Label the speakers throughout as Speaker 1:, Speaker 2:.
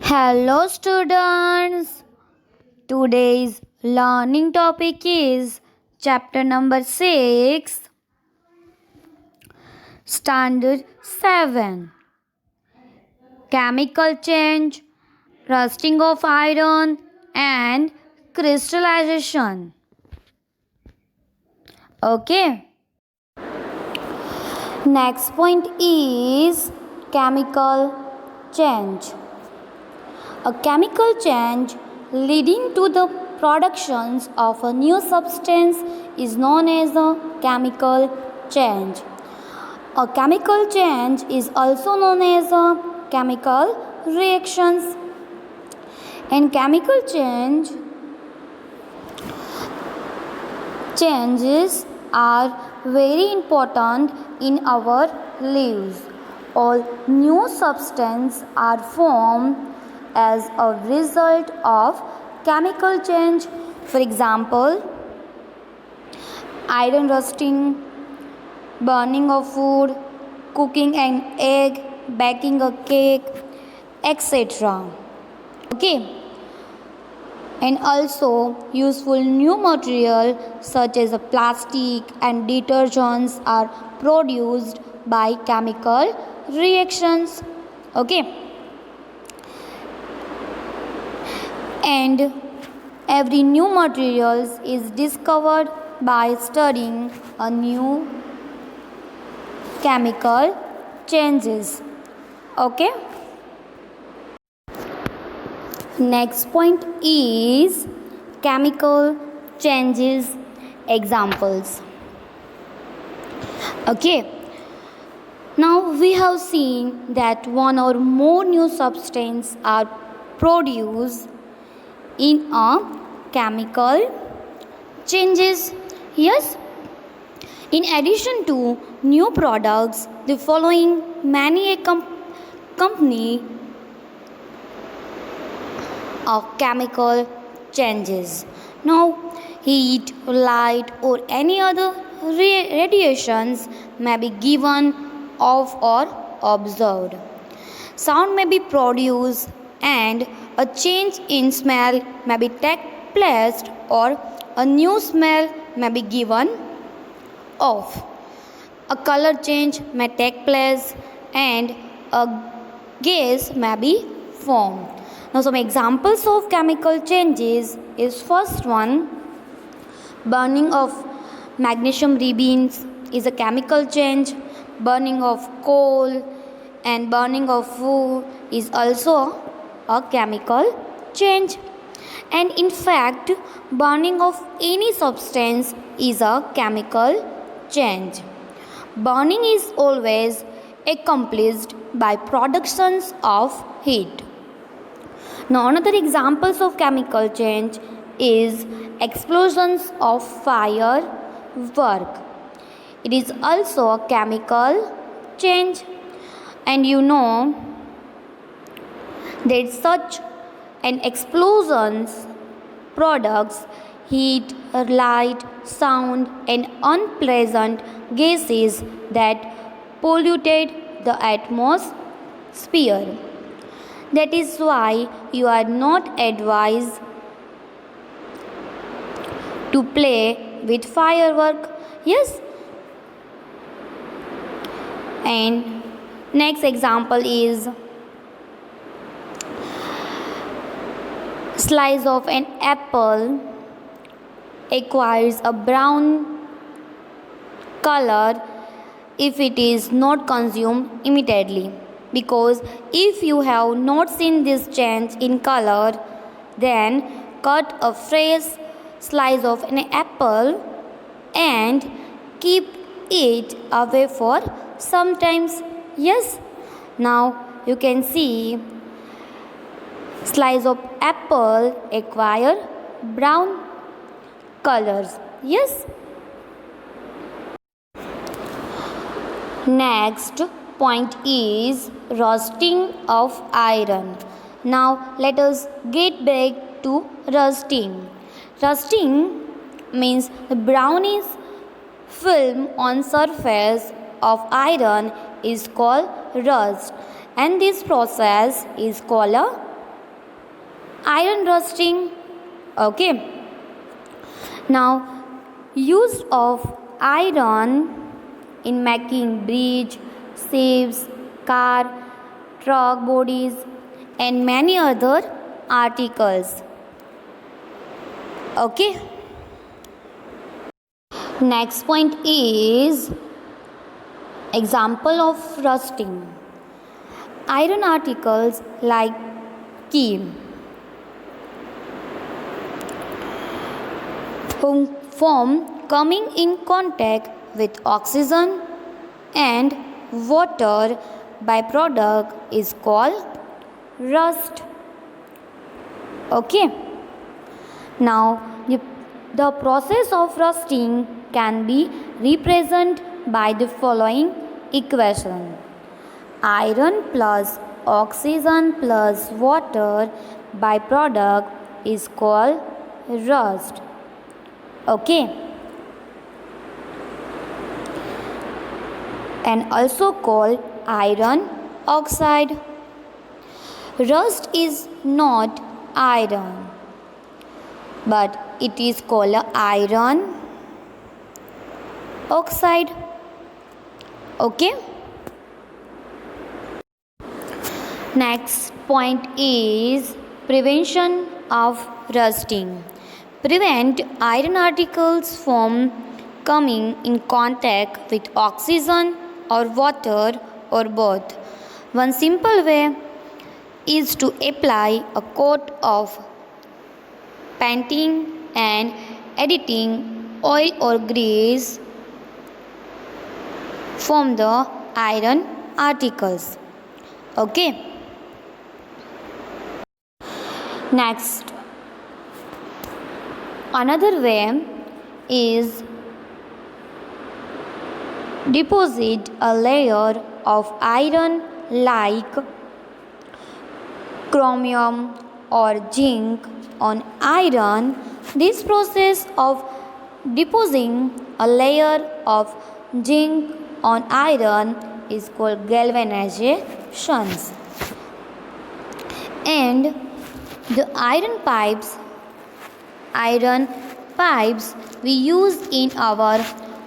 Speaker 1: Hello, students. Today's learning topic is chapter number 6, standard 7, chemical change, rusting of iron, and crystallization. Okay. Next point is chemical change. A chemical change leading to the productions of a new substance is known as a chemical change. A chemical change is also known as a chemical reactions. And chemical changes are very important in our lives. All new substances are formed as a result of chemical change. For example, iron rusting, burning of food, cooking an egg, baking a cake, etc. Okay. And also useful new material such as plastic and detergents are produced by chemical reactions. Okay. And every new materials is discovered by studying a new chemical changes. Okay. Next point is chemical changes examples. Okay. Now we have seen that one or more new substances are produced in a chemical changes. Yes. In addition to new products, the following many a company of chemical changes. Now, heat, light, or any other radiations may be given off or observed. Sound may be produced, and a change in smell may be take place, or a new smell may be given off. A color change may take place, and a gas may be formed. Now some examples of chemical changes is first one, burning of magnesium rebeans is a chemical change. Burning of coal and burning of food is also a chemical change. And in fact, burning of any substance is a chemical change. Burning is always accomplished by productions of heat. Now another examples of chemical change is explosions of firework. It is also a chemical change, and you know that such an explosions products heat, light, sound and unpleasant gases that polluted the atmosphere. That is why you are not advised to play with firework. Yes. And next example is slice of an apple acquires a brown color if it is not consumed immediately. Because if you have not seen this change in color, then cut a fresh slice of an apple and keep it away for sometimes. Yes. Now you can see slice of apple acquire brown colors. Yes. Next point is rusting of iron. Now let us get back to rusting. Rusting means the brownish film on surface of iron is called rust, and this process is called a iron rusting. Okay. Now, use of iron in making bridge, ships, car, truck bodies, and many other articles. Okay. Next point is example of rusting. Iron articles like key, foam coming in contact with oxygen and water byproduct is called rust. Okay. Now the process of rusting can be represented by the following equation: iron plus oxygen plus water byproduct is called rust. Okay. And also called iron oxide. Rust is not iron, but it is called iron oxide. Okay. Next point is prevention of rusting. Prevent iron articles from coming in contact with oxygen or water or both. One simple way is to apply a coat of painting and editing oil or grease from the iron articles. Okay. Next, another way is deposit a layer of iron like chromium or zinc on iron. This process of depositing a layer of zinc on iron is called galvanization. And the iron pipes we use in our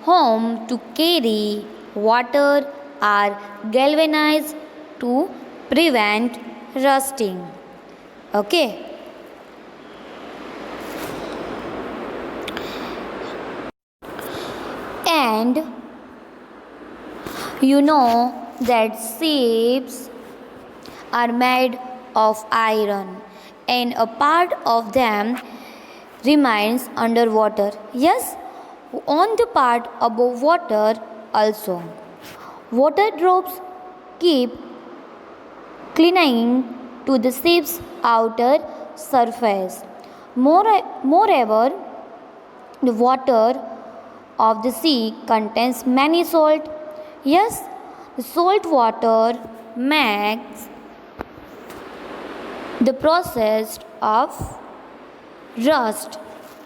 Speaker 1: home to carry water are galvanized to prevent rusting. Okay. And you know that ships are made of iron and a part of them remains underwater. Yes, on the part above water also. Water drops keep clinging to the ship's outer surface. Moreover, the water of the sea contains many salt. Yes, the salt water makes the process of rust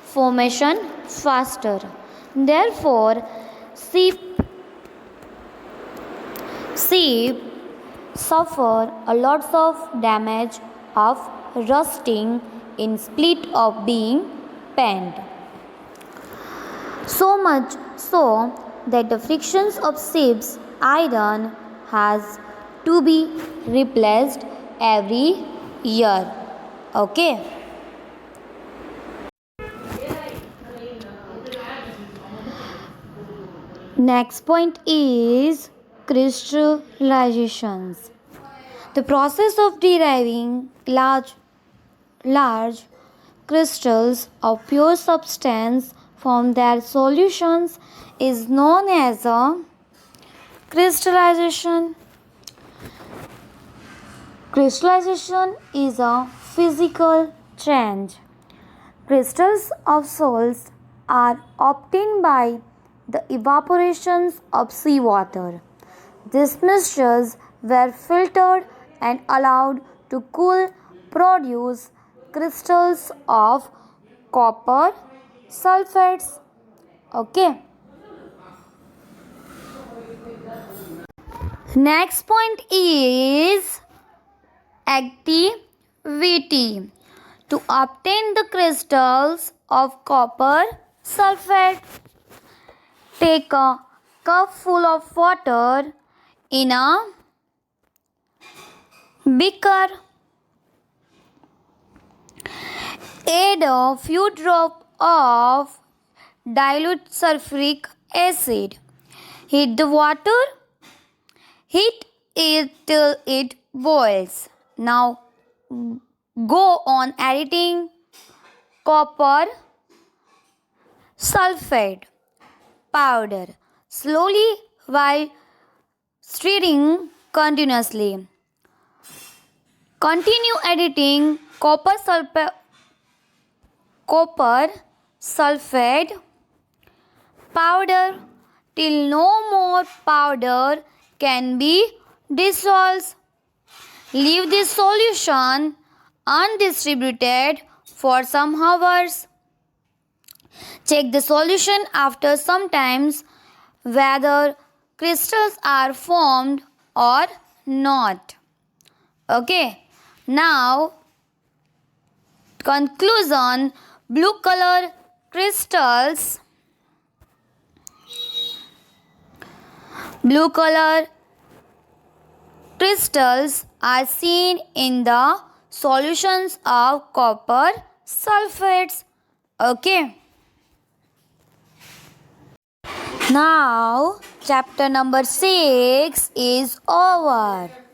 Speaker 1: formation faster. Therefore, sheep suffer a lots of damage of rusting in split of being painted. So much so that the frictions of ship's iron has to be replaced every year. Okay. Next point is crystallizations. The process of deriving large crystals of pure substance from their solutions is known as a crystallization. Crystallization is a physical change. Crystals of salts are obtained by the evaporation of seawater. These mixtures were filtered and allowed to cool, produce crystals of copper sulfates. Okay. Next point is activity. To obtain the crystals of copper sulfate, take a cup full of water in a beaker. Add a few drops of dilute sulfuric acid. Heat the water. Heat it till it boils. Now go on adding copper sulfate powder slowly while stirring continuously. Continue adding copper sulfate powder till no more powder can be dissolved. Leave this solution undistributed for some hours. Check the solution after some times whether crystals are formed or not. Okay. Now, conclusion, blue color crystals are seen in the solutions of copper sulfates. Okay. Now, chapter number 6 is over.